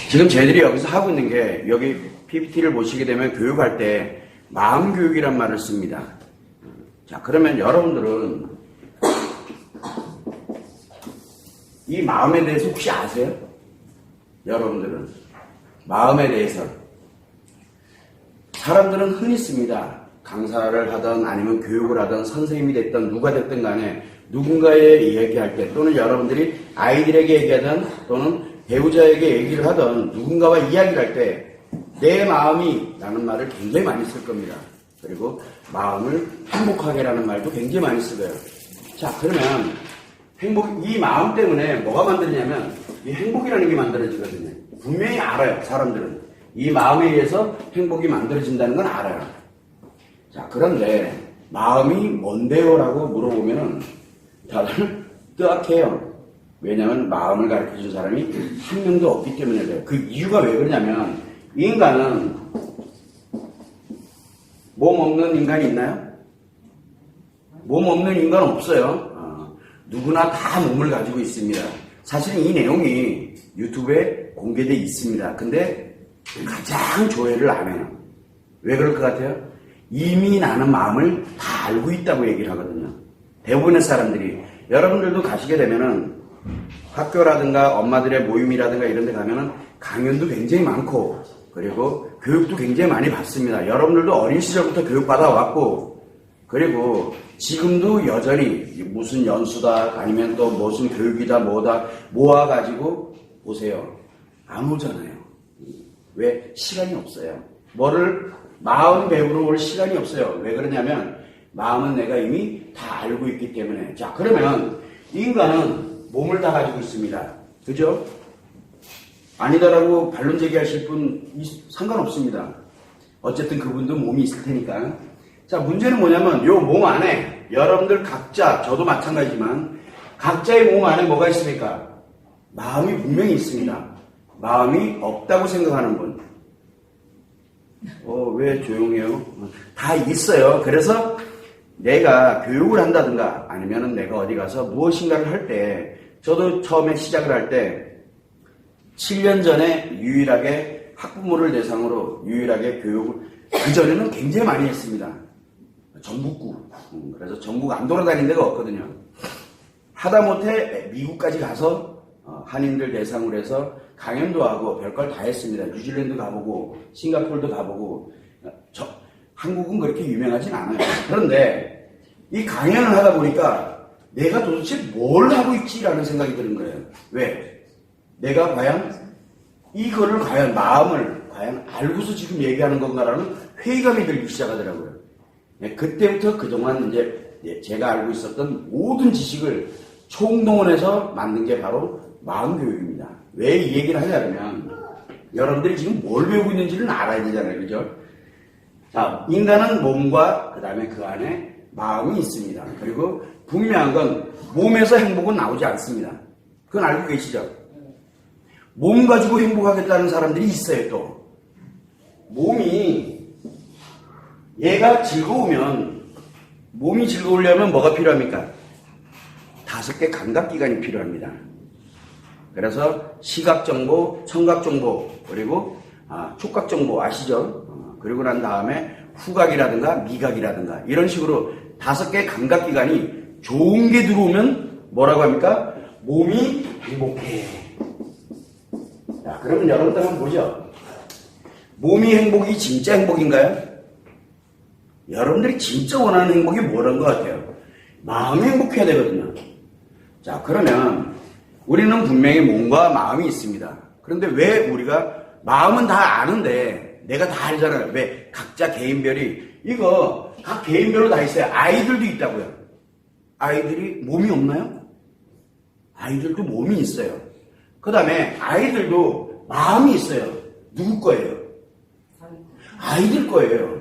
지금 저희들이 여기서 하고 있는 게 여기 PPT를 보시게 되면 교육할 때 마음 교육이란 말을 씁니다. 자, 그러면 여러분들은 이 마음에 대해서 혹시 아세요? 여러분들은 마음에 대해서 사람들은 흔히 씁니다. 강사를 하든 아니면 교육을 하든 선생님이 됐든 누가 됐든 간에 누군가에 얘기할 때 또는 여러분들이 아이들에게 얘기하든 또는 배우자에게 얘기를 하든 누군가와 이야기를 할 때 내 마음이 라는 말을 굉장히 많이 쓸 겁니다. 그리고 마음을 행복하게 라는 말도 굉장히 많이 쓰고요. 자, 그러면 이 마음 때문에 뭐가 만들냐면 이 행복이라는 게 만들어지거든요. 분명히 알아요. 사람들은 이 마음에 의해서 행복이 만들어진다는 건 알아요. 자, 그런데 마음이 뭔데요? 라고 물어보면은 다들 뜨악해요. 왜냐하면 마음을 가르쳐준 사람이 한 명도 없기 때문에 그래요. 그 이유가 왜 그러냐면 인간은 몸 없는 인간이 있나요? 몸 없는 인간은 없어요. 누구나 다 몸을 가지고 있습니다. 사실은 이 내용이 유튜브에 공개되어 있습니다. 근데 가장 조회를 안 해요. 왜 그럴 것 같아요? 이미 나는 마음을 다 알고 있다고 얘기를 하거든요. 대부분의 사람들이. 여러분들도 가시게 되면은 학교라든가 엄마들의 모임이라든가 이런 데 가면은 강연도 굉장히 많고 그리고 교육도 굉장히 많이 받습니다. 여러분들도 어린 시절부터 교육받아 왔고 그리고 지금도 여전히 무슨 연수다 아니면 또 무슨 교육이다 뭐다 모아가지고 오세요. 안 오잖아요. 왜? 시간이 없어요. 마음 배우러 올 시간이 없어요. 왜 그러냐면 마음은 내가 이미 다 알고 있기 때문에. 자, 그러면 인간은 몸을 다 가지고 있습니다. 그죠? 아니다라고 반론 제기하실 분 상관없습니다. 어쨌든 그분도 몸이 있을 테니까. 자, 문제는 뭐냐면 요 몸 안에 여러분들 각자, 저도 마찬가지지만 각자의 몸 안에 뭐가 있습니까? 마음이 분명히 있습니다. 마음이 없다고 생각하는 분. 왜 조용해요? 다 있어요. 그래서 내가 교육을 한다든가 아니면은 내가 어디 가서 무엇인가를 할 때 저도 처음에 시작을 할 때 7년 전에 유일하게 학부모를 대상으로 유일하게 교육을 그전에는 굉장히 많이 했습니다. 전국구. 그래서 전국 안 돌아다닌 데가 없거든요. 하다못해 미국까지 가서 한인들 대상으로 해서 강연도 하고 별걸 다 했습니다. 뉴질랜드 가보고 싱가포르도 가보고 한국은 그렇게 유명하진 않아요. 그런데 이 강연을 하다 보니까 내가 도대체 뭘 하고 있지라는 생각이 드는 거예요. 왜? 내가 과연 이거를 과연 마음을 과연 알고서 지금 얘기하는 건가라는 회의감이 들기 시작하더라고요. 그때부터 그동안 이제 제가 알고 있었던 모든 지식을 총동원해서 만든 게 바로 마음교육입니다. 왜 이 얘기를 하냐면 여러분들이 지금 뭘 배우고 있는지는 알아야 되잖아요. 그죠? 자, 인간은 몸과 그 다음에 그 안에 마음이 있습니다. 그리고 분명한 건 몸에서 행복은 나오지 않습니다. 그건 알고 계시죠? 몸 가지고 행복하겠다는 사람들이 있어요. 또 몸이 얘가 즐거우면 몸이 즐거우려면 뭐가 필요합니까? 5개 감각기관이 필요합니다. 그래서 시각정보, 청각정보 그리고 촉각정보 아시죠? 그리고 난 다음에 후각이라든가 미각이라든가 이런 식으로 5개 감각기관이 좋은 게 들어오면 뭐라고 합니까? 몸이 행복해. 자, 그러면 여러분들 한번 보죠. 몸이 행복이 진짜 행복인가요? 여러분들이 진짜 원하는 행복이 뭐라는 것 같아요? 마음이 행복해야 되거든요. 자, 그러면 우리는 분명히 몸과 마음이 있습니다. 그런데 왜 우리가 마음은 다 아는데 내가 다 알잖아요. 왜? 각자 개인별이 이거 각 개인별로 다 있어요. 아이들도 있다고요. 아이들이 몸이 없나요? 아이들도 몸이 있어요. 그 다음에 아이들도 마음이 있어요. 누구 거예요? 아이들 거예요.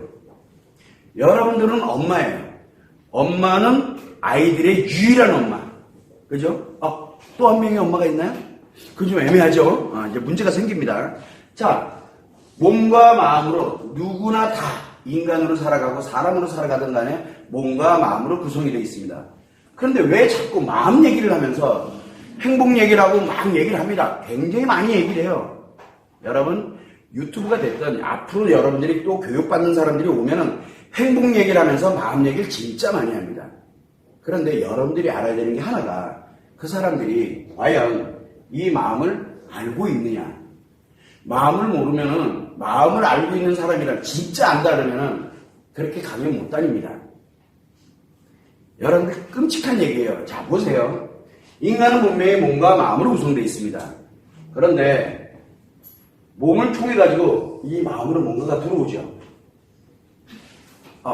여러분들은 엄마예요. 엄마는 아이들의 유일한 엄마. 그죠? 또 한 명의 엄마가 있나요? 그건 좀 애매하죠? 이제 문제가 생깁니다. 자, 몸과 마음으로 누구나 다 인간으로 살아가고 사람으로 살아가던 간에 몸과 마음으로 구성이 되어 있습니다. 그런데 왜 자꾸 마음 얘기를 하면서 행복 얘기를 하고 막 얘기를 합니다. 굉장히 많이 얘기를 해요. 여러분 유튜브가 됐든 앞으로 여러분들이 또 교육받는 사람들이 오면은 행복 얘기를 하면서 마음 얘기를 진짜 많이 합니다. 그런데 여러분들이 알아야 되는 게 하나가 그 사람들이 과연 이 마음을 알고 있느냐. 마음을 모르면은 마음을 알고 있는 사람이란 진짜 안다 그러면은 그렇게 강연 못 다닙니다. 여러분들 끔찍한 얘기예요. 자 보세요. 인간은 분명히 몸과 마음으로 구성되어 있습니다. 그런데 몸을 통해 가지고 이 마음으로 뭔가가 들어오죠.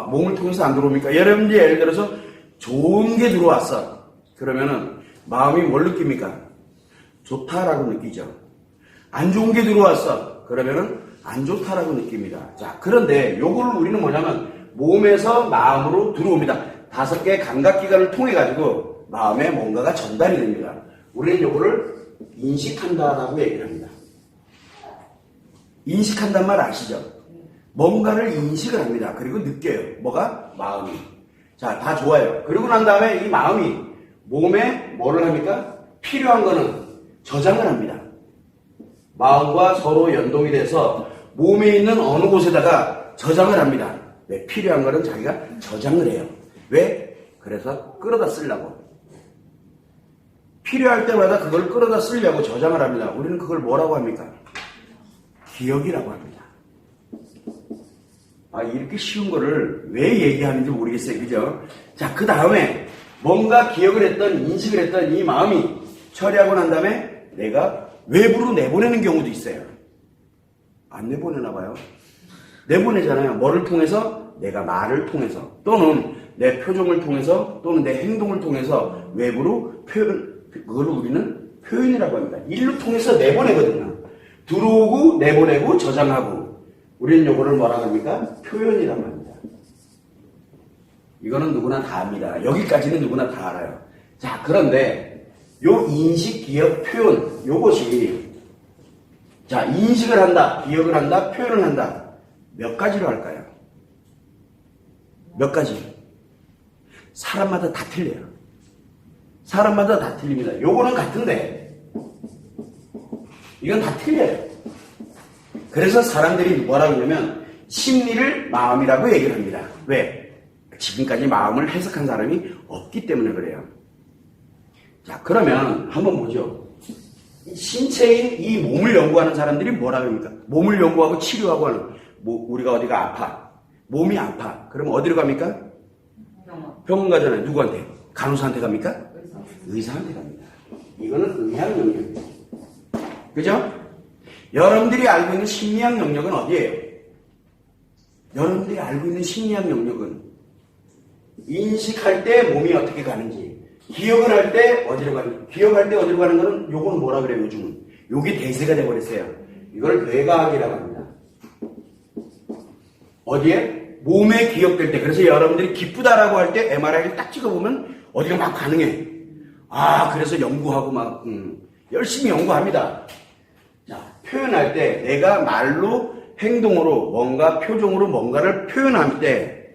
몸을 통해서 안 들어옵니까? 여러분들이 예를 들어서 좋은 게 들어왔어. 그러면은 마음이 뭘 느낍니까? 좋다라고 느끼죠. 안 좋은 게 들어왔어. 그러면은 안 좋다라고 느낍니다. 자, 그런데 요걸 우리는 뭐냐면 몸에서 마음으로 들어옵니다. 5개의 감각기관을 통해 가지고 마음에 뭔가가 전달이 됩니다. 우리는 요거를 인식한다라고 얘기를 합니다. 인식한단 말 아시죠? 뭔가를 인식을 합니다. 그리고 느껴요. 뭐가? 마음이. 자, 다 좋아요. 그리고 난 다음에 이 마음이 몸에 뭐를 합니까? 필요한 거는 저장을 합니다. 마음과 서로 연동이 돼서 몸에 있는 어느 곳에다가 저장을 합니다. 왜? 필요한 거는 자기가 저장을 해요. 왜? 그래서 끌어다 쓰려고. 필요할 때마다 그걸 끌어다 쓰려고 저장을 합니다. 우리는 그걸 뭐라고 합니까? 기억이라고 합니다. 이렇게 쉬운 거를 왜 얘기하는지 모르겠어요. 그죠? 자, 그 다음에 뭔가 기억을 했던, 인식을 했던 이 마음이 처리하고 난 다음에 내가 외부로 내보내는 경우도 있어요. 안 내보내나 봐요. 내보내잖아요. 뭐를 통해서? 내가 말을 통해서 또는 내 표정을 통해서 또는 내 행동을 통해서 외부로 표현, 그걸 우리는 표현이라고 합니다. 일로 통해서 내보내거든요. 들어오고 내보내고 저장하고 우리는 요거를 뭐라고 합니까? 표현이라고 합니다. 이거는 누구나 다 압니다. 여기까지는 누구나 다 알아요. 자, 그런데 요 인식, 기억, 표현 요것이 자, 인식을 한다, 기억을 한다, 표현을 한다. 몇 가지로 할까요? 몇 가지? 사람마다 다 틀려요. 사람마다 다 틀립니다. 요거는 같은데 이건 다 틀려요. 그래서 사람들이 뭐라고 하냐면 심리를 마음이라고 얘기를 합니다. 왜? 지금까지 마음을 해석한 사람이 없기 때문에 그래요. 자, 그러면 한번 보죠. 신체인 이 몸을 연구하는 사람들이 뭐라고 합니까? 몸을 연구하고 치료하고 하는 우리가 어디가 아파. 몸이 아파. 그럼 어디로 갑니까? 병원 가잖아요. 누구한테? 간호사한테 갑니까? 의사한테 갑니다. 이거는 의학 영역입니다. 그죠? 여러분들이 알고 있는 심리학 영역은 어디예요? 여러분들이 알고 있는 심리학 영역은 인식할 때 몸이 어떻게 가는지, 기억을 할 때 어디로 가는지, 기억할 때 어디로 가는 거는 요건 뭐라 그래요, 요즘은? 요게 대세가 돼버렸어요. 이걸 뇌과학이라고 합니다. 어디에? 몸에 기억될 때. 그래서 여러분들이 기쁘다라고 할 때 MRI를 딱 찍어보면 어디가 막 가능해. 그래서 연구하고 막 열심히 연구합니다. 자, 표현할 때 내가 말로 행동으로 뭔가 표정으로 뭔가를 표현할 때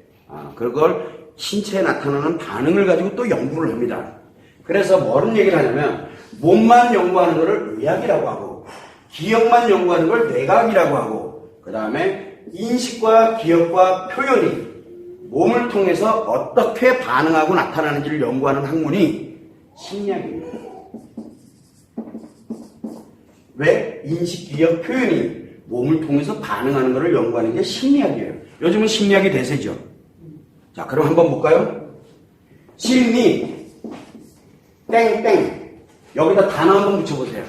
그걸 신체에 나타나는 반응을 가지고 또 연구를 합니다. 그래서 뭐런 얘기를 하냐면 몸만 연구하는 것을 의학이라고 하고 기억만 연구하는 걸 뇌과학이라고 하고 그 다음에 인식과 기억과 표현이 몸을 통해서 어떻게 반응하고 나타나는지를 연구하는 학문이 심리학입니다. 왜? 인식, 기억, 표현이 몸을 통해서 반응하는 것을 연구하는 게 심리학이에요. 요즘은 심리학이 대세죠. 자, 그럼 한번 볼까요? 심리, 땡땡. 여기다 단어 한번 붙여보세요.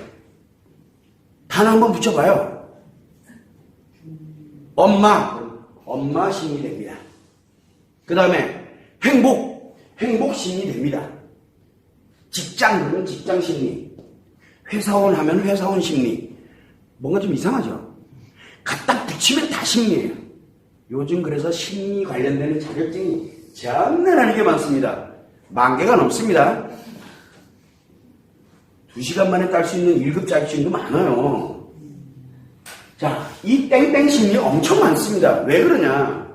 단어 한번 붙여봐요. 엄마 심리 됩니다. 그 다음에 행복 심리 됩니다. 직장 그러면 직장 심리, 회사원 하면 회사원 심리. 뭔가 좀 이상하죠? 갖다 붙이면 다 심리예요. 요즘 그래서 심리 관련되는 자격증이 장난 아니게 많습니다. 10,000개가 넘습니다. 2시간 만에 딸 수 있는 1급 자격증도 많아요. 자, 이 땡땡 심리 엄청 많습니다. 왜 그러냐?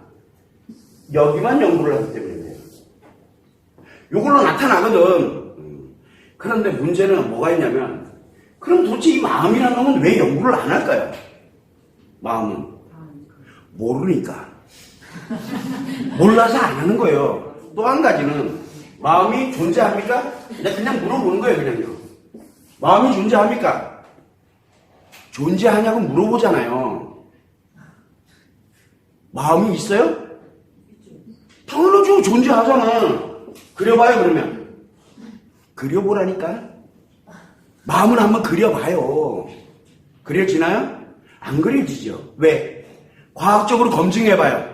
여기만 연구를 하기 때문에 그래요. 이걸로 나타나거든. 그런데 문제는 뭐가 있냐면 그럼 도대체 이 마음이라는 놈은 왜 연구를 안 할까요? 마음은 모르니까. 몰라서 안 하는 거예요. 또 한 가지는 마음이 존재합니까? 그냥 물어보는 거예요, 그냥요. 마음이 존재합니까? 존재하냐고 물어보잖아요. 마음이 있어요? 당연하죠. 존재하잖아. 그려봐요, 그러면. 그려보라니까. 마음을 한번 그려봐요. 그려지나요? 안 그려지죠. 왜? 과학적으로 검증해봐요.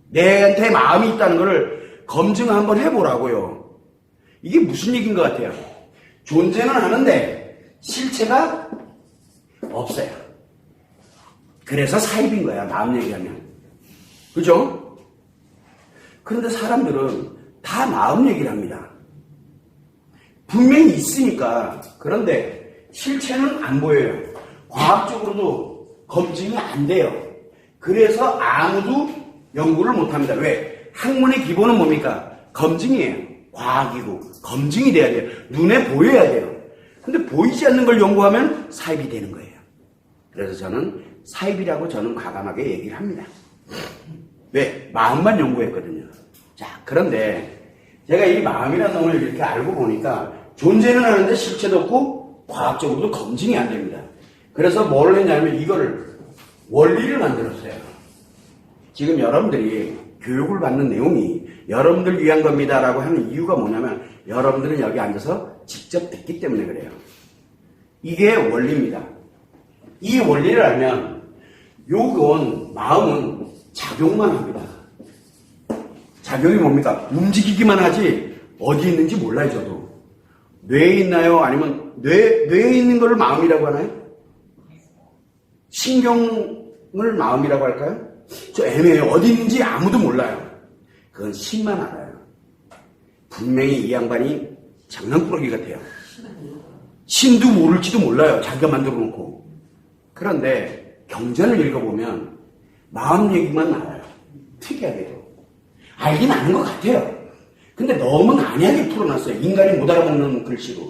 내한테 마음이 있다는 것을 검증 한번 해보라고요. 이게 무슨 얘기인 것 같아요? 존재는 하는데 실체가 없어요. 그래서 사입인 거야, 마음 얘기하면. 그죠? 그런데 사람들은 다 마음 얘기를 합니다. 분명히 있으니까. 그런데 실체는 안 보여요. 과학적으로도 검증이 안 돼요. 그래서 아무도 연구를 못합니다. 왜? 학문의 기본은 뭡니까? 검증이에요. 과학이고 검증이 돼야 돼요. 눈에 보여야 돼요. 근데 보이지 않는 걸 연구하면 사입이 되는 거예요. 그래서 저는 사입이라고 저는 과감하게 얘기를 합니다. 왜? 마음만 연구했거든요. 자, 그런데 제가 이 마음이라는 놈을 이렇게 알고 보니까 존재는 하는데 실체도 없고 과학적으로도 검증이 안 됩니다. 그래서 뭘 했냐면 이거를 원리를 만들었어요. 지금 여러분들이 교육을 받는 내용이 여러분들 위한 겁니다라고 하는 이유가 뭐냐면 여러분들은 여기 앉아서 직접 듣기 때문에 그래요. 이게 원리입니다. 이 원리를 알면 요건 마음은 작용만 합니다. 작용이 뭡니까? 움직이기만 하지 어디 있는지 몰라요. 저도. 뇌에 있나요? 아니면 뇌에 있는 거를 마음이라고 하나요? 신경을 마음이라고 할까요? 저 애매해요. 어디 있는지 아무도 몰라요. 그건 신만 알아요. 분명히 이 양반이 장난꾸러기 같아요. 신도 모를지도 몰라요. 자기가 만들어 놓고. 그런데 경전을 읽어보면 마음 얘기만 나와요. 특이하게도. 알긴 아는 것 같아요. 근데 너무 난해하게 풀어놨어요. 인간이 못 알아먹는 글씨로.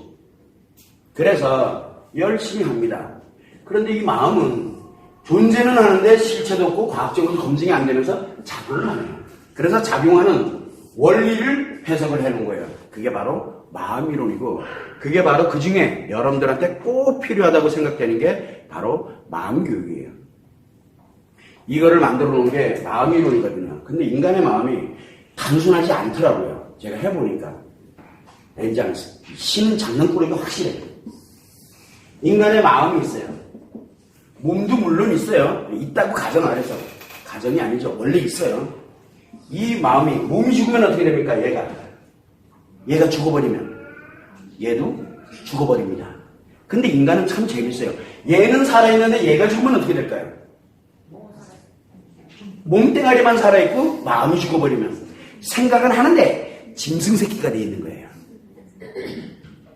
그래서 열심히 합니다. 그런데 이 마음은 존재는 하는데 실체도 없고 과학적으로 검증이 안 되면서 작용을 하네요. 그래서 작용하는 원리를 해석을 해놓은 거예요. 그게 바로 마음이론이고 그게 바로 그 중에 여러분들한테 꼭 필요하다고 생각되는 게 바로 마음교육이에요. 이거를 만들어 놓은 게 마음이론이거든요. 근데 인간의 마음이 단순하지 않더라고요. 제가 해보니까. 왠지 않습니다. 신은 장난꾸러기가 확실해요. 인간의 마음이 있어요. 몸도 물론 있어요. 있다고 가정 안 해서. 가정이 아니죠. 원래 있어요. 이 마음이, 몸이 죽으면 어떻게 됩니까? 얘가 죽어버리면 얘도 죽어버립니다. 근데 인간은 참 재밌어요. 얘는 살아있는데 얘가 죽으면 어떻게 될까요? 몸뚱아리만 살아있고 마음이 죽어버리면 생각은 하는데 짐승 새끼가 돼 있는 거예요.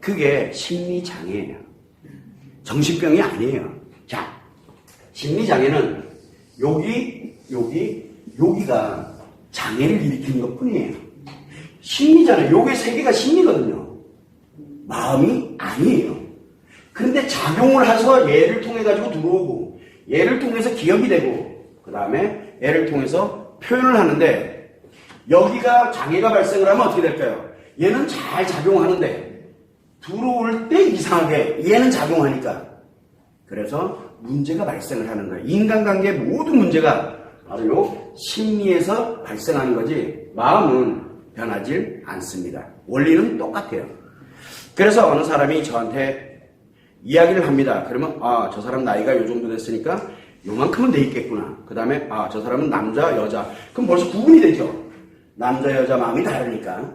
그게 심리장애예요. 정신병이 아니에요. 자, 심리장애는 여기가 장애를 일으키는 것 뿐이에요. 심리잖아요. 요게 세 개가 심리거든요. 마음이 아니에요. 그런데 작용을 해서 얘를 통해 가지고 들어오고 얘를 통해서 기억이 되고 그 다음에 얘를 통해서 표현을 하는데 여기가 장애가 발생을 하면 어떻게 될까요? 얘는 잘 작용하는데 들어올 때 이상하게 얘는 작용하니까 그래서 문제가 발생을 하는 거예요. 인간관계 모든 문제가 바로 요 심리에서 발생하는 거지 마음은 변하지 않습니다. 원리는 똑같아요. 그래서 어느 사람이 저한테 이야기를 합니다. 그러면 저 사람 나이가 요 정도 됐으니까 요만큼은 돼 있겠구나. 그 다음에 저 사람은 남자 여자 그럼 벌써 구분이 되죠. 남자 여자 마음이 다르니까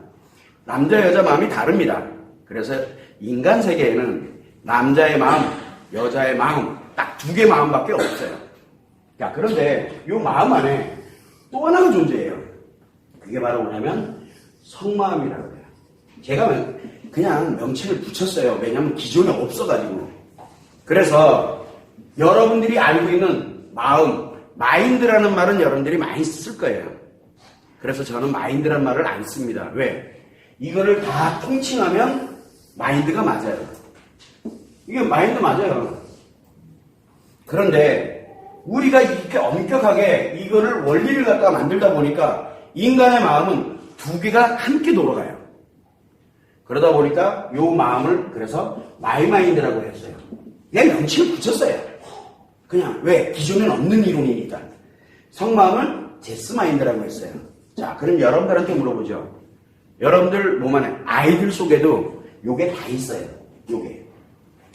남자 여자 마음이 다릅니다. 그래서 인간 세계에는 남자의 마음 여자의 마음 딱 두 개 마음밖에 없어요. 자, 그런데 이 마음 안에 또 하나가 존재해요. 그게 바로 뭐냐면 성마음이라고 해요. 제가 그냥 명칭을 붙였어요. 왜냐하면 기존에 없어가지고. 그래서 여러분들이 알고 있는 마음, 마인드라는 말은 여러분들이 많이 쓸 거예요. 그래서 저는 마인드라는 말을 안 씁니다. 왜? 이거를 다 통칭하면 마인드가 맞아요. 이게 마인드 맞아요. 그런데 우리가 이렇게 엄격하게 이거를 원리를 갖다 만들다 보니까 인간의 마음은 두 개가 함께 돌아가요. 그러다 보니까 요 마음을 그래서 마이마인드라고 했어요. 그냥 명칭을 붙였어요. 그냥 왜? 기존에는 없는 이론이니까. 성마음을 제스마인드라고 했어요. 자, 그럼 여러분들한테 물어보죠. 여러분들 몸 안에 아이들 속에도 요게 다 있어요. 요게.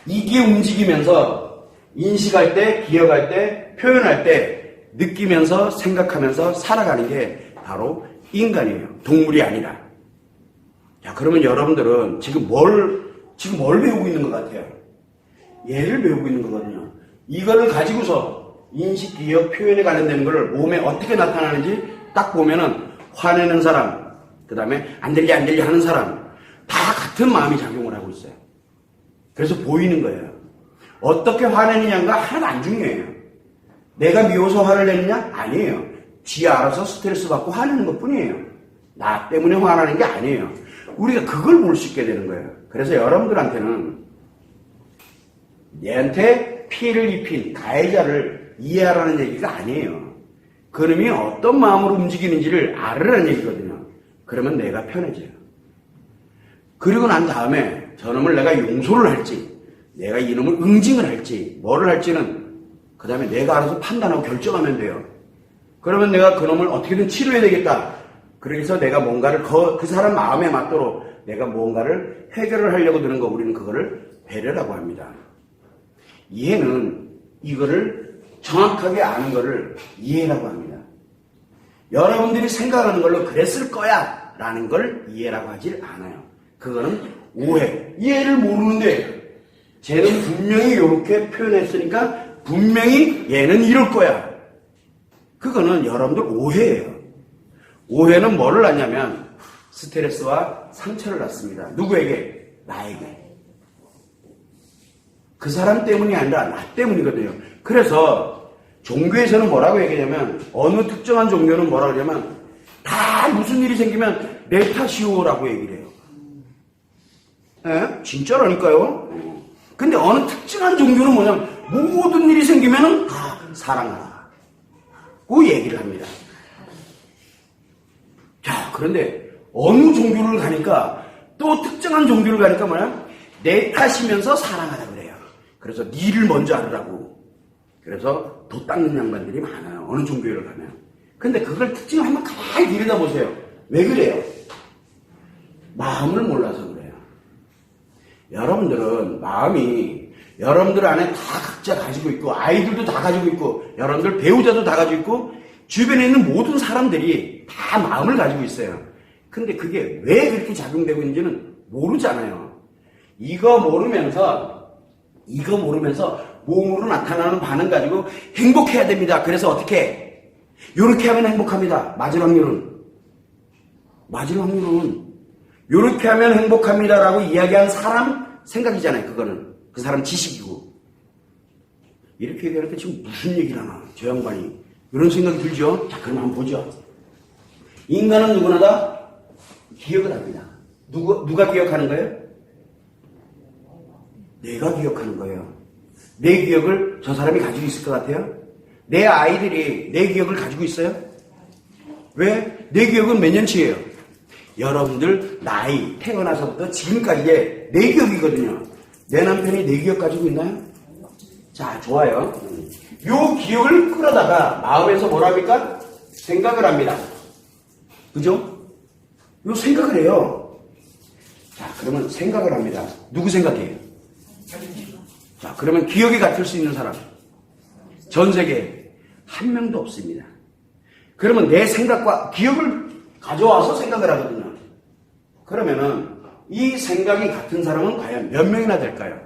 이게 움직이면서 인식할 때, 기억할 때, 표현할 때 느끼면서 생각하면서 살아가는 게 바로 인간이에요. 동물이 아니라. 자, 그러면 여러분들은 지금 뭘 배우고 있는 것 같아요? 얘를 배우고 있는 거거든요. 이거를 가지고서 인식, 기억, 표현에 관련된 걸 몸에 어떻게 나타나는지 딱 보면은 화내는 사람, 그 다음에 안 들려 하는 사람 다 같은 마음이 작용을 하고 있어요. 그래서 보이는 거예요. 어떻게 화내느냐가 하나도 안 중요해요. 내가 미워서 화를 내느냐? 아니에요. 지 알아서 스트레스 받고 화내는 것 뿐이에요. 나 때문에 화나는 게 아니에요. 우리가 그걸 볼 수 있게 되는 거예요. 그래서 여러분들한테는 얘한테 피해를 입힌 가해자를 이해하라는 얘기가 아니에요. 그놈이 어떤 마음으로 움직이는지를 알으라는 얘기거든요. 그러면 내가 편해져요. 그리고 난 다음에 저놈을 내가 용서를 할지, 내가 이놈을 응징을 할지, 뭐를 할지는 그 다음에 내가 알아서 판단하고 결정하면 돼요. 그러면 내가 그놈을 어떻게든 치료해야 되겠다. 그래서 내가 뭔가를 그 사람 마음에 맞도록 내가 뭔가를 해결을 하려고 드는 거, 우리는 그거를 배려라고 합니다. 이해는 이거를 정확하게 아는 거를 이해라고 합니다. 여러분들이 생각하는 걸로 그랬을 거야 라는 걸 이해라고 하질 않아요. 그거는 오해. 이해를 모르는데 쟤는 분명히 이렇게 표현했으니까 분명히 얘는 이럴 거야. 그거는 여러분들 오해예요. 오해는 뭐를 낳냐면 스트레스와 상처를 낳습니다. 누구에게? 나에게. 그 사람 때문이 아니라 나 때문이거든요. 그래서 종교에서는 뭐라고 얘기하냐면, 어느 특정한 종교는 뭐라고 하냐면 다 무슨 일이 생기면 내 탓이오라고 얘기를 해요. 예? 진짜라니까요. 근데 어느 특정한 종교는 뭐냐면 모든 일이 생기면은 다 사랑하라 그 얘기를 합니다. 자, 그런데 어느 종교를 가니까, 또 특정한 종교를 가니까 뭐냐? 내 탓이면서 사랑하라 그래요. 그래서 니를 먼저 알으라고. 그래서 도 닦는 양반들이 많아요. 어느 종교를 가면. 근데 그걸 특징을 한번 가만히 들여다보세요. 왜 그래요? 마음을 몰라서 그래요. 여러분들은 마음이 여러분들 안에 다 각자 가지고 있고, 아이들도 다 가지고 있고, 여러분들 배우자도 다 가지고 있고, 주변에 있는 모든 사람들이 다 마음을 가지고 있어요. 근데 그게 왜 그렇게 작용되고 있는지는 모르잖아요. 이거 모르면서 몸으로 나타나는 반응 가지고 행복해야 됩니다. 그래서 어떻게? 요렇게 하면 행복합니다. 맞을 확률은 요렇게 하면 행복합니다라고 이야기한 사람 생각이잖아요. 그거는 그 사람 지식이고. 이렇게 얘기하니까 지금 무슨 얘기를 하나 저 양반이, 이런 생각이 들죠? 자, 그럼 한번 보죠. 인간은 누구나 다 기억을 합니다. 누가 기억하는 거예요? 내가 기억하는 거예요. 내 기억을 저 사람이 가지고 있을 것 같아요? 내 아이들이 내 기억을 가지고 있어요? 왜? 내 기억은 몇 년치예요? 여러분들 나이 태어나서부터 지금까지의 내 기억이거든요. 내 남편이 내 기억 가지고 있나요? 자, 좋아요. 요 기억을 끌어다가 마음에서 뭐라 합니까? 생각을 합니다. 그죠? 요 생각을 해요. 자, 그러면 생각을 합니다. 누구 생각해요? 자, 그러면 기억이 같을 수 있는 사람 전 세계에 한 명도 없습니다. 그러면 내 생각과 기억을 가져와서 생각을 하거든요. 그러면은 이 생각이 같은 사람은 과연 몇 명이나 될까요?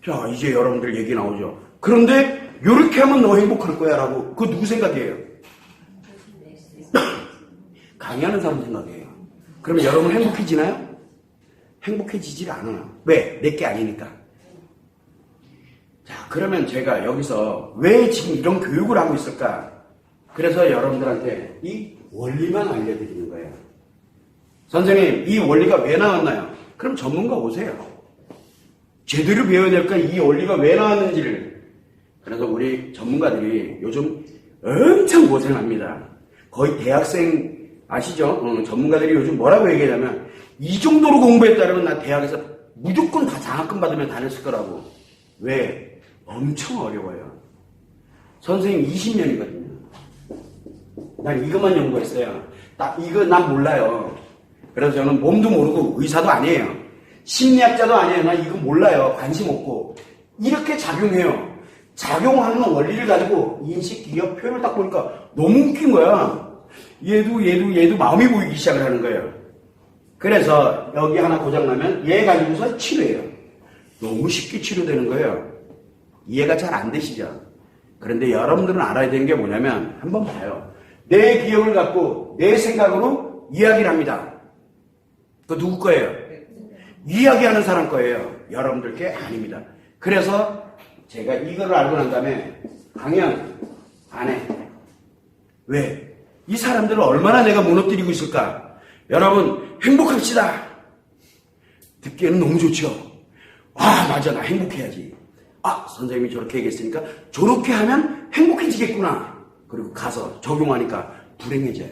자, 이제 여러분들 얘기 나오죠. 그런데 이렇게 하면 너 행복할 거야 라고, 그거 누구 생각이에요? 강의하는 사람 생각이에요. 그러면 여러분 행복해지나요? 행복해지질 않아요. 왜? 내게 아니니까. 자, 그러면 제가 여기서 왜 지금 이런 교육을 하고 있을까? 그래서 여러분들한테 이 원리만 알려드리는 거예요. 선생님, 이 원리가 왜 나왔나요? 그럼 전문가 오세요. 제대로 배워야 될까? 이 원리가 왜 나왔는지를 그래서 우리 전문가들이 요즘 엄청 고생합니다. 거의 대학생 아시죠? 전문가들이 요즘 뭐라고 얘기하냐면 이 정도로 공부했다면 나 대학에서 무조건 다 장학금 받으면 다녔을 거라고. 왜? 엄청 어려워요. 선생님 20년이거든요. 난 이것만 연구했어요. 딱 이거 난 몰라요. 그래서 저는 몸도 모르고 의사도 아니에요. 심리학자도 아니에요. 난 이거 몰라요. 관심 없고. 이렇게 작용해요. 작용하는 원리를 가지고 인식, 기억, 표현을 딱 보니까 너무 웃긴 거야. 얘도 마음이 보이기 시작을 하는 거예요. 그래서 여기 하나 고장나면 얘 가지고서 치료해요. 너무 쉽게 치료되는 거예요. 이해가 잘 안 되시죠? 그런데 여러분들은 알아야 되는 게 뭐냐면 한번 봐요. 내 기억을 갖고 내 생각으로 이야기를 합니다. 그거 누구 거예요? 이야기하는 사람 거예요. 여러분들 게 아닙니다. 그래서 제가 이거를 알고 난 다음에 강연 안 해. 왜? 이 사람들을 얼마나 내가 무너뜨리고 있을까? 여러분 행복합시다. 듣기에는 너무 좋죠. 아 맞아 나 행복해야지. 아 선생님이 저렇게 얘기했으니까 저렇게 하면 행복해지겠구나. 그리고 가서 적용하니까 불행해져요.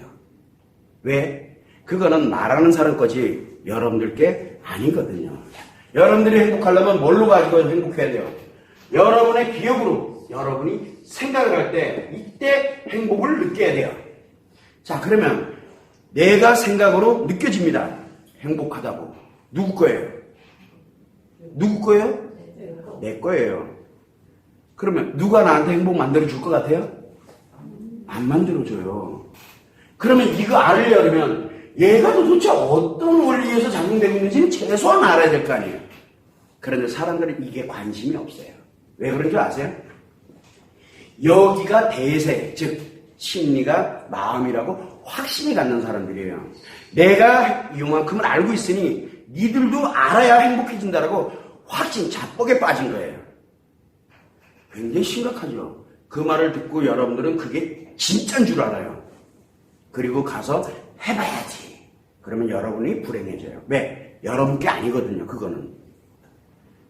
왜? 그거는 말하는 사람 거지 여러분들 게 아니거든요. 여러분들이 행복하려면 뭘로 가지고 행복해야 돼요? 여러분의 기억으로 여러분이 생각을 할 때 이때 행복을 느껴야 돼요. 자 그러면 내가 생각으로 느껴집니다. 행복하다고. 누구 거예요? 누구 거예요? 내 거예요. 그러면 누가 나한테 행복 만들어줄 것 같아요? 안 만들어줘요. 그러면 이거 알려면 얘가 도대체 어떤 원리에서 작용되고 있는지는 최소한 알아야 될 거 아니에요. 그런데 사람들은 이게 관심이 없어요. 왜 그런 줄 아세요? 여기가 대세, 즉 심리가 마음이라고 확신이 갖는 사람들이에요. 내가 이만큼을 알고 있으니 니들도 알아야 행복해진다라고 확신, 자뻑에 빠진 거예요. 굉장히 심각하죠. 그 말을 듣고 여러분들은 그게 진짜인 줄 알아요. 그리고 가서 해봐야지. 그러면 여러분이 불행해져요. 왜? 여러분 게 아니거든요. 그거는.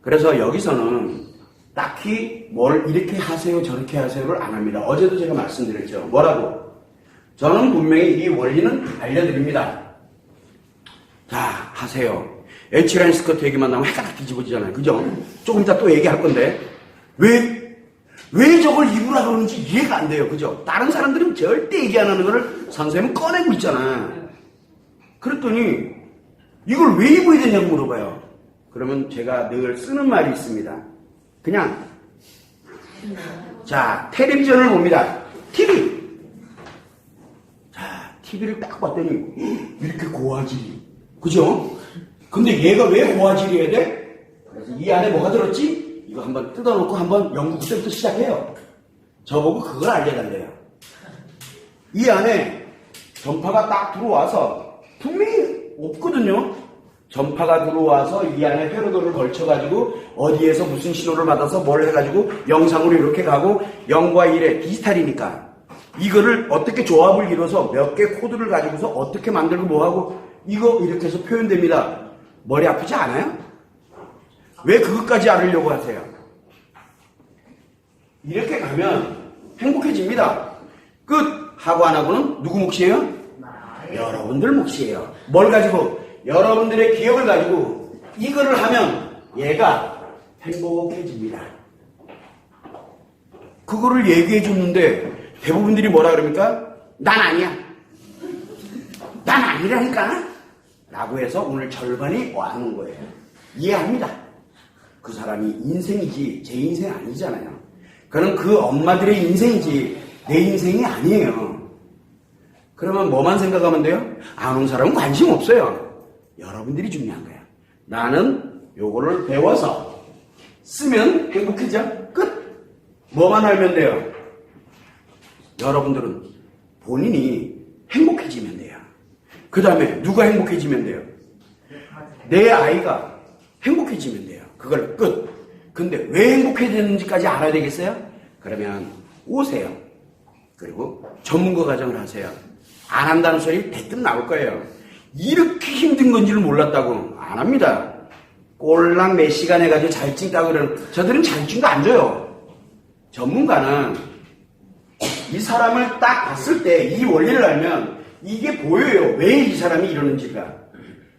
그래서 여기서는 딱히 뭘 이렇게 하세요 저렇게 하세요를 안 합니다. 어제도 제가 말씀드렸죠. 뭐라고? 저는 분명히 이 원리는 알려드립니다. 자 하세요. H라인 스커트 얘기만 나오면 해가 다 뒤집어지잖아요. 그죠? 조금 이따 또 얘기할 건데 왜 저걸 입으라 그러는지 이해가 안 돼요. 그죠? 다른 사람들은 절대 얘기 안 하는 거를 선생님은 꺼내고 있잖아. 그랬더니 이걸 왜 입어야 되냐고 물어봐요. 그러면 제가 늘 쓰는 말이 있습니다. 그냥 자 텔레비전을 봅니다. TV. 자 TV를 딱 봤더니 이렇게 고화질이. 그죠? 근데 얘가 왜 고화질이어야 돼? 그래서 이 안에 뭐가 들었지? 이거 한번 뜯어놓고 한번 연구부터 시작해요. 저보고 그걸 알려달래요. 이 안에 전파가 딱 들어와서 분명히 없거든요. 전파가 들어와서 이 안에 회로도를 걸쳐가지고 어디에서 무슨 신호를 받아서 뭘 해가지고 영상으로 이렇게 가고 0과 1의 디지털이니까 이거를 어떻게 조합을 이뤄서 몇 개 코드를 가지고서 어떻게 만들고 뭐하고 이거 이렇게 해서 표현됩니다. 머리 아프지 않아요? 왜 그것까지 알으려고 하세요? 이렇게 가면 행복해집니다. 끝! 하고 안 하고는 누구 몫이에요? 여러분들 몫이에요. 뭘 가지고? 여러분들의 기억을 가지고 이거를 하면 얘가 행복해집니다. 그거를 얘기해 줬는데 대부분들이 뭐라 그럽니까? 난 아니야. 난 아니라니까. 라고 해서 오늘 절반이 와는 거예요. 이해합니다. 그 사람이 인생이지 제 인생 아니잖아요. 그는 그 엄마들의 인생이지 내 인생이 아니에요. 그러면 뭐만 생각하면 돼요? 안 온 사람은 관심 없어요. 여러분들이 중요한 거예요. 나는 요거를 배워서 쓰면 행복해져. 끝. 뭐만 알면 돼요? 여러분들은 본인이 행복해지면 돼요. 그 다음에 누가 행복해지면 돼요? 내 아이가 행복해지면 돼요. 그걸 끝. 근데 왜 행복해지는지까지 알아야 되겠어요? 그러면 오세요. 그리고 전문가 과정을 하세요. 안 한다는 소리 대뜸 나올 거예요. 이렇게 힘든 건지를 몰랐다고. 안 합니다. 꼴랑 몇 시간 해가지고 잘 찍다고 그러는 저들은 잘 찍은 거 안 줘요. 전문가는 이 사람을 딱 봤을 때 이 원리를 알면 이게 보여요. 왜 이 사람이 이러는지가.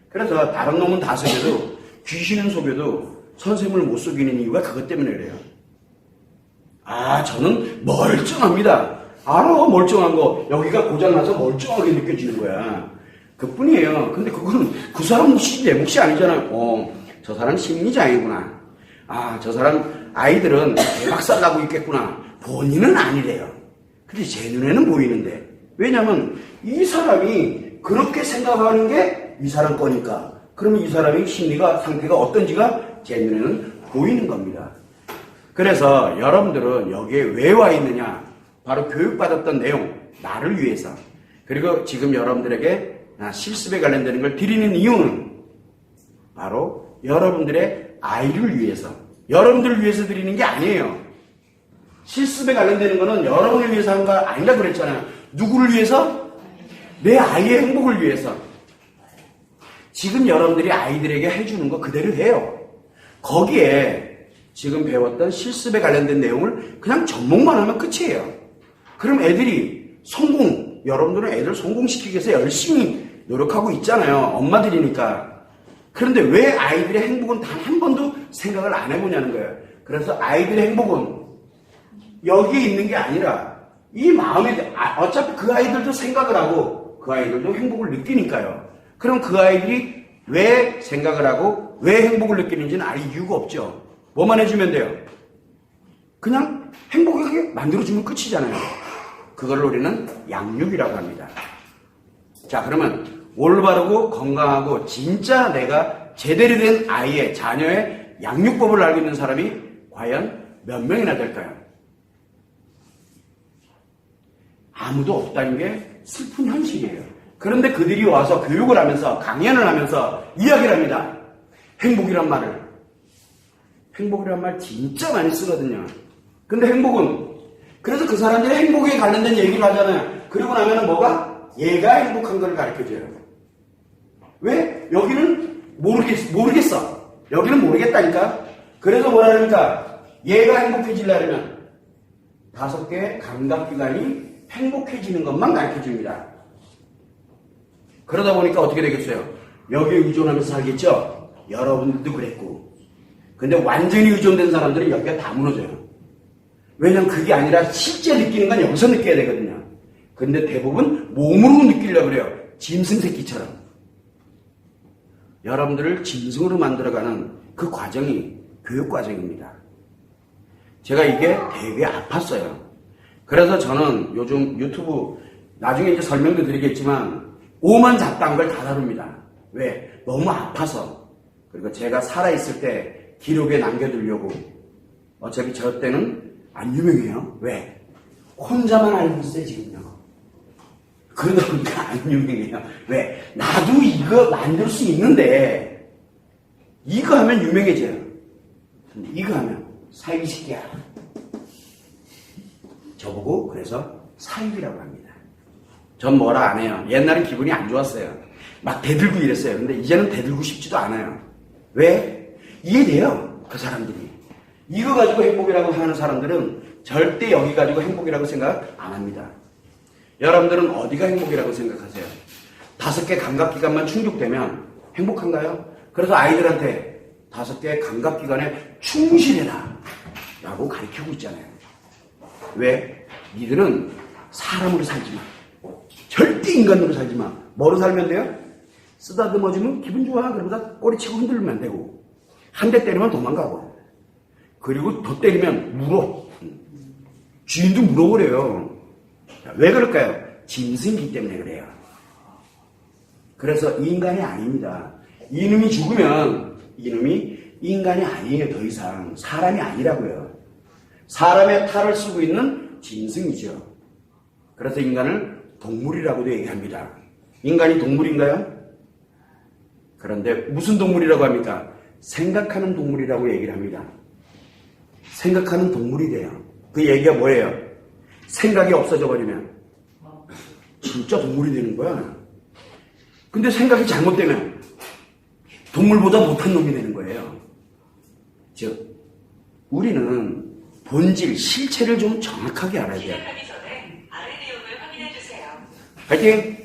그래서 다른 놈은 다 속여도 귀신은 속여도 선생님을 못 속이는 이유가 그것 때문에 그래요. 아, 저는 멀쩡합니다. 알아, 멀쩡한 거. 여기가 고장나서 멀쩡하게 느껴지는 거야. 그뿐이에요. 근데 그거는 그 사람 몫이 내 몫이 아니잖아요. 저 사람 심리장애구나. 아, 저 사람 아이들은 대박살 나고 있겠구나. 본인은 아니래요. 근데 제 눈에는 보이는데. 왜냐면 이 사람이 그렇게 생각하는 게 이 사람 거니까. 그러면 이 사람의 심리가, 상태가 어떤지가 제 눈에는 보이는 겁니다. 그래서 여러분들은 여기에 왜 와 있느냐? 바로 교육받았던 내용, 나를 위해서. 그리고 지금 여러분들에게 실습에 관련되는 걸 드리는 이유는 바로 여러분들의 아이를 위해서. 여러분들을 위해서 드리는 게 아니에요. 실습에 관련되는 거는 여러분을 위해서 하는 거 아니라 그랬잖아요. 누구를 위해서? 내 아이의 행복을 위해서. 지금 여러분들이 아이들에게 해주는 거 그대로 해요. 거기에 지금 배웠던 실습에 관련된 내용을 그냥 접목만 하면 끝이에요. 그럼 애들이 여러분들은 애들 성공시키기 위해서 열심히 노력하고 있잖아요. 엄마들이니까. 그런데 왜 아이들의 행복은 단 한 번도 생각을 안 해보냐는 거예요. 그래서 아이들의 행복은 여기에 있는 게 아니라 이 마음에, 어차피 그 아이들도 생각을 하고 그 아이들도 행복을 느끼니까요. 그럼 그 아이들이 왜 생각을 하고 왜 행복을 느끼는지는 알 이유가 없죠. 뭐만 해주면 돼요? 그냥 행복하게 만들어주면 끝이잖아요. 그걸 우리는 양육이라고 합니다. 자, 그러면 올바르고 건강하고 진짜 내가 제대로 된 아이의, 자녀의 양육법을 알고 있는 사람이 과연 몇 명이나 될까요? 아무도 없다는 게 슬픈 현실이에요. 그런데 그들이 와서 교육을 하면서, 강연을 하면서 이야기를 합니다. 행복이란 말 진짜 많이 쓰거든요. 근데 행복은, 그래서 그 사람들이 행복에 관련된 얘기를 하잖아요. 그리고 나면은 뭐가? 얘가 행복한 걸 가르쳐줘요. 왜? 여기는 모르겠어. 여기는 모르겠다니까. 그래서 뭐라 그러니까 얘가 행복해지려면 5개의 감각기관이 행복해지는 것만 가르쳐줍니다. 그러다 보니까 어떻게 되겠어요? 여기에 의존하면서 살겠죠? 여러분들도 그랬고. 근데 완전히 의존된 사람들은 여기가 다 무너져요. 왜냐면 그게 아니라 실제 느끼는 건 여기서 느껴야 되거든요. 근데 대부분 몸으로 느끼려고 그래요. 짐승 새끼처럼. 여러분들을 짐승으로 만들어가는 그 과정이 교육 과정입니다. 제가 이게 되게 아팠어요. 그래서 저는 요즘 유튜브, 나중에 이제 설명도 드리겠지만 오만 잡다한 걸 다 다룹니다. 왜? 너무 아파서. 그리고 제가 살아있을 때 기록에 남겨두려고. 어차피 저 때는 안 유명해요. 왜? 혼자만 알고 있어요, 지금요. 그러다 보니까 안 유명해요. 왜? 나도 이거 만들 수 있는데, 이거 하면 유명해져요. 근데 이거 하면 사이비 새끼야. 저보고 그래서 사이비라고 합니다. 전 뭐라 안 해요. 옛날엔 기분이 안 좋았어요. 막 대들고 이랬어요. 근데 이제는 대들고 싶지도 않아요. 왜? 이해돼요. 그 사람들이. 이거 가지고 행복이라고 하는 사람들은 절대 여기 가지고 행복이라고 생각 안 합니다. 여러분들은 어디가 행복이라고 생각하세요? 5개 감각기관만 충족되면 행복한가요? 그래서 아이들한테 5개 감각기관에 충실해라 라고 가르치고 있잖아요. 왜? 니들은 사람으로 살지 마. 절대 인간으로 살지 마. 뭐로 살면 돼요? 쓰다듬어주면 기분 좋아. 그러고서 꼬리치고 흔들면 되고, 한 대 때리면 도망가고, 그리고 더 때리면 물어. 주인도 물어버려요. 왜 그럴까요? 짐승이기 때문에 그래요. 그래서 인간이 아닙니다. 이놈이 죽으면 이놈이 인간이 아니에요. 더 이상 사람이 아니라고요. 사람의 탈을 쓰고 있는 짐승이죠. 그래서 인간을 동물이라고도 얘기합니다. 인간이 동물인가요? 그런데 무슨 동물이라고 합니까? 생각하는 동물이라고 얘기를 합니다. 생각하는 동물이 돼요. 그 얘기가 뭐예요? 생각이 없어져 버리면 진짜 동물이 되는 거야. 근데 생각이 잘못되면 동물보다 못한 놈이 되는 거예요. 즉, 우리는 본질, 실체를 좀 정확하게 알아야 돼요. 시작하기 전에 아래 내용을 확인해 주세요. 파이팅!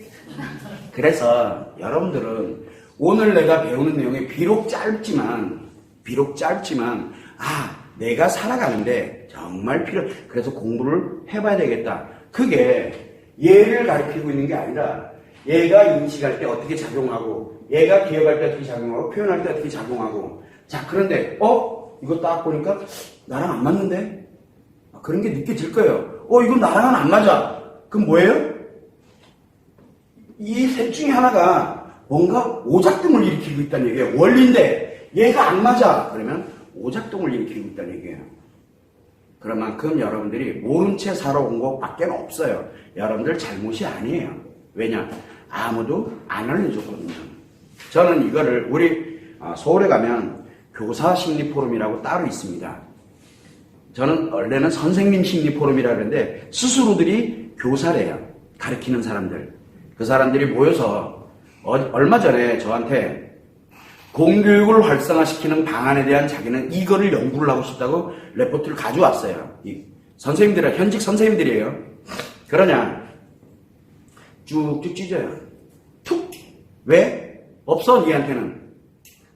그래서 여러분들은 오늘 내가 배우는 내용이 비록 짧지만, 내가 살아가는데 정말 그래서 공부를 해봐야 되겠다. 그게 얘를 가르치고 있는 게 아니라 얘가 인식할 때 어떻게 작용하고, 얘가 기억할 때 어떻게 작용하고, 표현할 때 어떻게 작용하고. 자, 그런데, 이거 딱 보니까 나랑 안 맞는데? 그런 게 느껴질 거예요. 이건 나랑은 안 맞아. 그럼 뭐예요? 이 셋 중에 하나가 뭔가 오작동을 일으키고 있다는 얘기예요. 원리인데 얘가 안 맞아. 그러면 오작동을 일으키고 있다는 얘기예요. 그런 만큼 여러분들이 모른 채 살아온 것밖에 없어요. 여러분들 잘못이 아니에요. 왜냐? 아무도 안 알려줬거든요. 저는 이거를 우리 서울에 가면 교사 심리 포럼이라고 따로 있습니다. 저는 원래는 선생님 심리 포럼이라 그러는데 스스로들이 교사래요. 가르치는 사람들. 그 사람들이 모여서 얼마 전에 저한테 공교육을 활성화시키는 방안에 대한 자기는 이거를 연구를 하고 싶다고 레포트를 가져왔어요. 이 선생님들, 현직 선생님들이에요. 그러냐? 쭉쭉 찢어요. 툭! 왜? 없어, 얘한테는.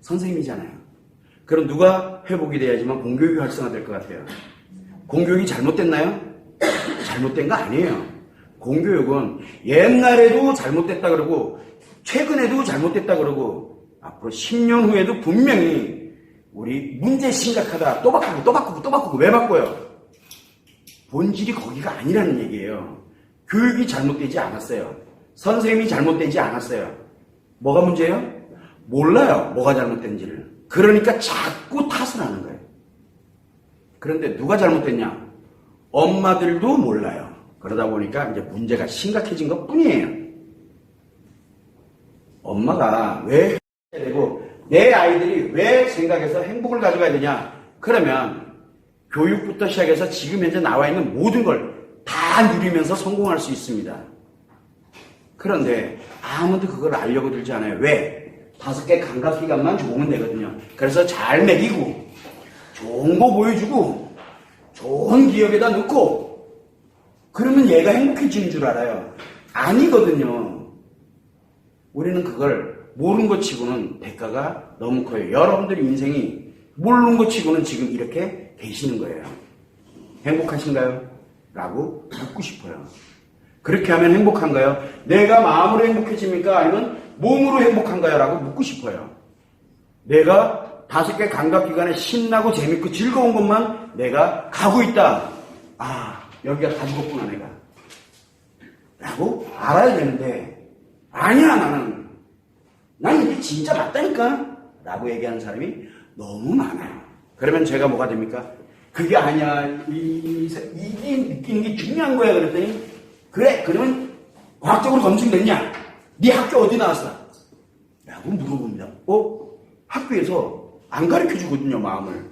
선생님이잖아요. 그럼 누가 회복이 돼야지만 공교육이 활성화될 것 같아요. 공교육이 잘못됐나요? 잘못된 거 아니에요. 공교육은 옛날에도 잘못됐다 그러고 최근에도 잘못됐다 그러고 앞으로 10년 후에도 분명히 우리 문제 심각하다 또 바꾸고 왜 바꿔요? 본질이 거기가 아니라는 얘기예요. 교육이 잘못되지 않았어요. 선생님이 잘못되지 않았어요. 뭐가 문제예요? 몰라요. 뭐가 잘못된지를. 그러니까 자꾸 탓을 하는 거예요. 그런데 누가 잘못됐냐? 엄마들도 몰라요. 그러다 보니까 이제 문제가 심각해진 것 뿐이에요. 엄마가 왜 해야 되고 내 아이들이 왜 생각해서 행복을 가져가야 되냐? 그러면 교육부터 시작해서 지금 현재 나와 있는 모든 걸 다 누리면서 성공할 수 있습니다. 그런데 아무도 그걸 알려고 들지 않아요. 왜? 5개 감각기관만 좋으면 되거든요. 그래서 잘 먹이고 좋은 거 보여주고 좋은 기억에다 넣고 그러면 얘가 행복해지는 줄 알아요. 아니거든요. 우리는 그걸 모르는 것 치고는 대가가 너무 커요. 여러분들 인생이 모르는 것 치고는 지금 이렇게 계시는 거예요. 행복하신가요? 라고 묻고 싶어요. 그렇게 하면 행복한가요? 내가 마음으로 행복해집니까? 아니면 몸으로 행복한가요? 라고 묻고 싶어요. 내가 5개 감각기관에 신나고 재밌고 즐거운 것만 내가 가고 있다. 여기가 다 죽었구나 내가. 라고 알아야 되는데 아니야 나는 이게 진짜 맞다니까 라고 얘기하는 사람이 너무 많아요. 그러면 제가 뭐가 됩니까? 그게 아니야 이게 느끼는 게 중요한 거야. 그랬더니 그래 그러면 과학적으로 검증됐냐? 네 학교 어디 나왔어? 라고 물어봅니다. 학교에서 안 가르쳐 주거든요. 마음을.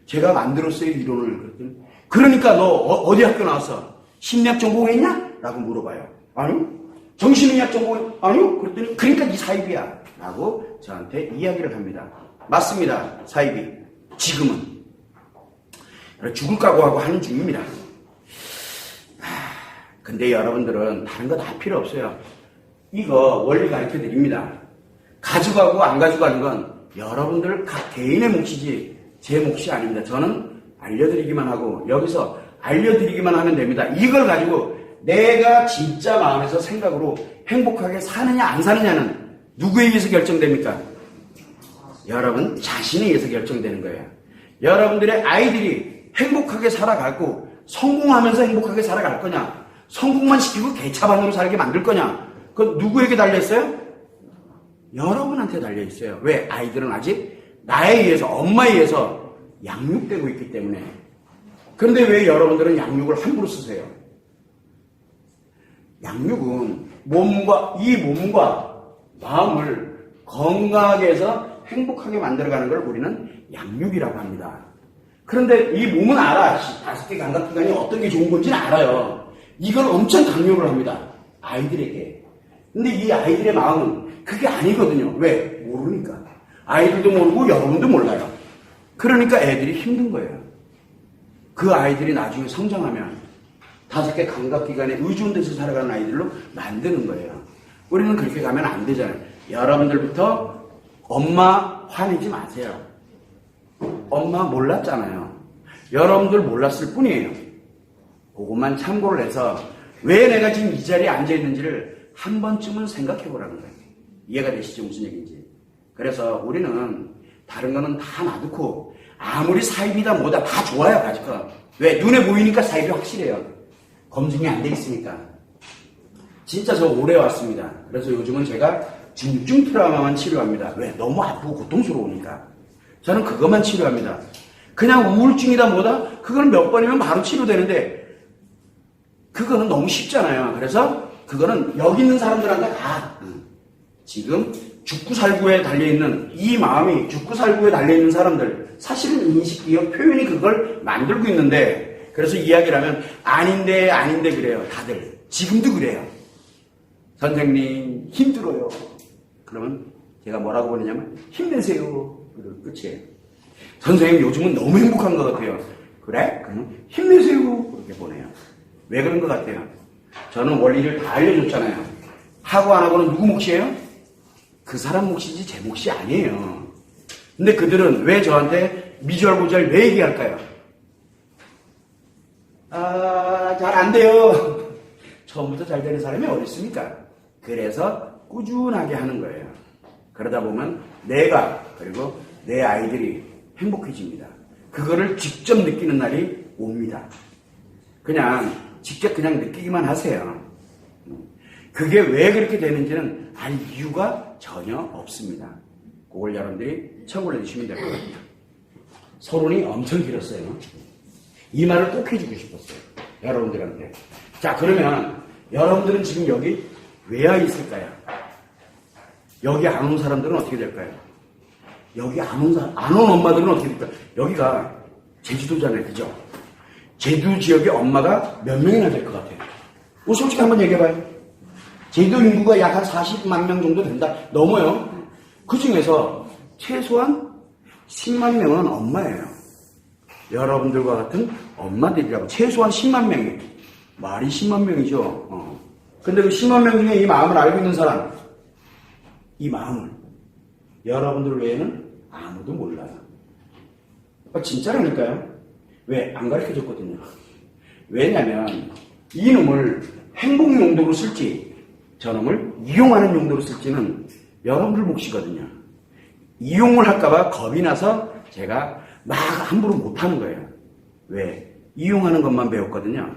제가 만들었어요 이론을. 그랬더니 그러니까 너 어디 학교 나왔어? 심리학 전공했냐? 라고 물어봐요. 아니요. 정신의학 전공 아니요. 그랬더니 그러니까 네 사입이야 라고 저한테 이야기를 합니다. 맞습니다. 사입이 지금은 죽을 각오하고 하는 중입니다. 근데 여러분들은 다른 거 다 필요 없어요. 이거 원리 가르쳐 드립니다. 가져가고 안 가져가는 건 여러분들 각 개인의 몫이지 제 몫이 아닙니다. 저는 알려드리기만 하고 여기서 알려드리기만 하면 됩니다. 이걸 가지고 내가 진짜 마음에서 생각으로 행복하게 사느냐 안 사느냐는 누구에 의해서 결정됩니까? 여러분 자신에 의해서 결정되는 거예요. 여러분들의 아이들이 행복하게 살아가고 성공하면서 행복하게 살아갈 거냐, 성공만 시키고 개차반으로 살게 만들 거냐, 그건 누구에게 달려있어요? 여러분한테 달려있어요. 왜? 아이들은 아직 나에 의해서, 엄마에 의해서 양육되고 있기 때문에. 그런데 왜 여러분들은 양육을 함부로 쓰세요? 양육은 몸과 마음을 건강하게 해서 행복하게 만들어가는 걸 우리는 양육이라고 합니다. 그런데 이 몸은 알아. 5개 감각기관이 어떤 게 좋은 건지는 알아요. 이걸 엄청 강요를 합니다. 아이들에게. 근데 이 아이들의 마음은 그게 아니거든요. 왜? 모르니까. 아이들도 모르고 여러분도 몰라요. 그러니까 애들이 힘든 거예요. 그 아이들이 나중에 성장하면 5개 감각기관에 의존돼서 살아가는 아이들로 만드는 거예요. 우리는 그렇게 가면 안 되잖아요. 여러분들부터 엄마 화내지 마세요. 엄마 몰랐잖아요. 여러분들 몰랐을 뿐이에요. 그것만 참고를 해서 왜 내가 지금 이 자리에 앉아있는지를 한 번쯤은 생각해 보라는 거예요. 이해가 되시죠? 무슨 얘기인지. 그래서 우리는 다른 거는 다 놔두고 아무리 사입이다 뭐다 다 좋아요. 가지고. 왜? 눈에 보이니까 사입이 확실해요. 검증이 안 돼 있으니까. 진짜 저 오래 왔습니다. 그래서 요즘은 제가 중증 트라우마만 치료합니다. 왜? 너무 아프고 고통스러우니까. 저는 그것만 치료합니다. 그냥 우울증이다 뭐다? 그거는 몇 번이면 바로 치료되는데 그거는 너무 쉽잖아요. 그래서 그거는 여기 있는 사람들한테 가. 지금 죽구살구에 달려있는 이 마음이 죽구살구에 달려있는 사람들 사실은 인식기억 표현이 그걸 만들고 있는데 그래서 이야기를 하면 아닌데 그래요. 다들. 지금도 그래요. 선생님 힘들어요. 그러면 제가 뭐라고 보내냐면 힘내세요. 그리고 끝이에요. 선생님 요즘은 너무 행복한 것 같아요. 그래? 그럼 힘내세요. 그렇게 보내요. 왜 그런 것 같아요? 저는 원리를 다 알려줬잖아요. 하고 안 하고는 누구 몫이에요? 그 사람 몫이지 제 몫이 아니에요. 근데 그들은 왜 저한테 미절고절 왜 얘기할까요? 잘 안 돼요. 처음부터 잘 되는 사람이 어디 있습니까? 그래서 꾸준하게 하는 거예요. 그러다 보면 내가 그리고 내 아이들이 행복해집니다. 그거를 직접 느끼는 날이 옵니다. 그냥 직접 그냥 느끼기만 하세요. 그게 왜 그렇게 되는지는 알 이유가 전혀 없습니다. 그걸 여러분들이 참고를 해주시면 될 것 같아요. 서론이 엄청 길었어요. 이 말을 꼭 해주고 싶었어요. 여러분들한테. 자, 그러면 여러분들은 지금 여기 왜 와 있을까요? 여기 안 온 사람들은 어떻게 될까요? 여기 안 온 엄마들은 어떻게 될까요? 여기가 제주도잖아요. 그죠? 제주 지역의 엄마가 몇 명이나 될 것 같아요? 솔직히 한번 얘기해봐요. 제주도 인구가 약 한 40만 명 정도 된다. 넘어요. 그 중에서 최소한 10만 명은 엄마예요. 여러분들과 같은 엄마들이라고. 최소한 10만 명이. 말이 10만 명이죠. 근데 그 10만 명 중에 이 마음을 알고 있는 사람, 이 마음을 여러분들 외에는 아무도 몰라요. 진짜라니까요. 왜? 안 가르쳐줬거든요. 왜냐면 이놈을 행복 용도로 쓸지 저놈을 이용하는 용도로 쓸지는 여러분들 몫이거든요. 이용을 할까봐 겁이 나서 제가 막 함부로 못하는 거예요. 왜? 이용하는 것만 배웠거든요.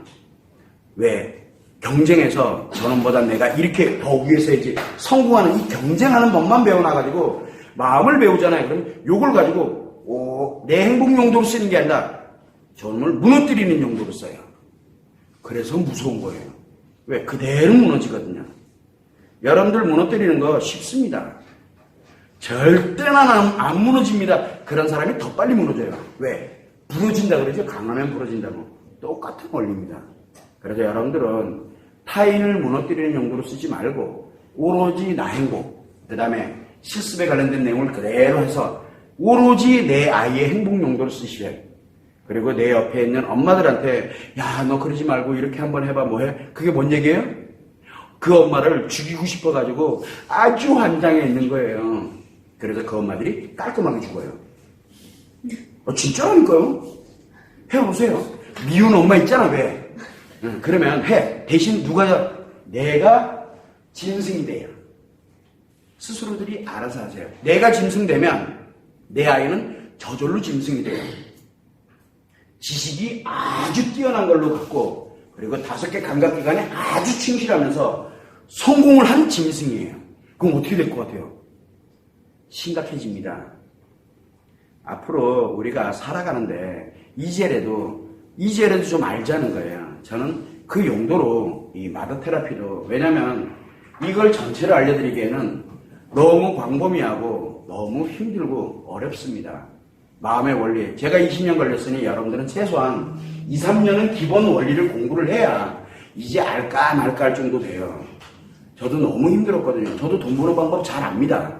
왜? 경쟁에서 저놈보다 내가 이렇게 더 위에서 이제 성공하는 이 경쟁하는 법만 배워놔가지고 마음을 배우잖아요. 그럼 요걸 가지고 내 행복 용도로 쓰는 게 아니라 저놈을 무너뜨리는 용도로 써요. 그래서 무서운 거예요. 왜? 그대로 무너지거든요. 여러분들 무너뜨리는 거 쉽습니다. 절대나 안 무너집니다. 그런 사람이 더 빨리 무너져요. 왜? 부러진다 그러죠? 강하면 부러진다고. 똑같은 원리입니다. 그래서 여러분들은 타인을 무너뜨리는 용도로 쓰지 말고 오로지 나 행복, 그 다음에 실습에 관련된 내용을 그대로 해서 오로지 내 아이의 행복 용도로 쓰시래요. 그리고 내 옆에 있는 엄마들한테 야, 너 그러지 말고 이렇게 한번 해봐. 뭐해? 그게 뭔 얘기예요? 그 엄마를 죽이고 싶어가지고 아주 환장해 있는 거예요. 그래서 그 엄마들이 깔끔하게 죽어요. 진짜라니까요. 해보세요. 미운 엄마 있잖아. 왜? 그러면 해. 대신 누가 내가 짐승이 돼요. 스스로들이 알아서 하세요. 내가 짐승되면 내 아이는 저절로 짐승이 돼요. 지식이 아주 뛰어난 걸로 갖고 그리고 5개 감각기관에 아주 충실하면서 성공을 한 짐승이에요. 그럼 어떻게 될 것 같아요? 심각해집니다. 앞으로 우리가 살아가는데 이제라도 좀 알자는 거예요. 저는 그 용도로 이 마더 테라피도, 왜냐면 이걸 전체를 알려드리기에는 너무 광범위하고 너무 힘들고 어렵습니다. 마음의 원리. 제가 20년 걸렸으니 여러분들은 최소한 2, 3년은 기본 원리를 공부를 해야 이제 알까 말까 할 정도 돼요. 저도 너무 힘들었거든요. 저도 돈 버는 방법 잘 압니다.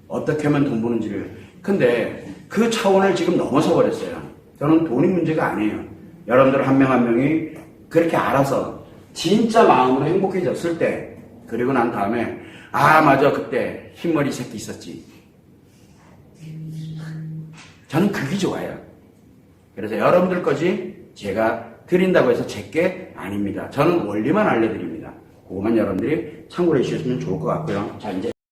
어떻게 하면 돈 버는지를. 근데 그 차원을 지금 넘어서 버렸어요. 저는 돈이 문제가 아니에요. 여러분들 한 명 한 명이 그렇게 알아서 진짜 마음으로 행복해졌을 때, 그리고 난 다음에 아 맞아 그때 흰머리 새끼 있었지. 저는 그게 좋아요. 그래서 여러분들 거지 제가 드린다고 해서 제게 아닙니다. 저는 원리만 알려드립니다. 그것만 여러분들이 참고를 해주셨으면 좋을 것 같고요. 자 이제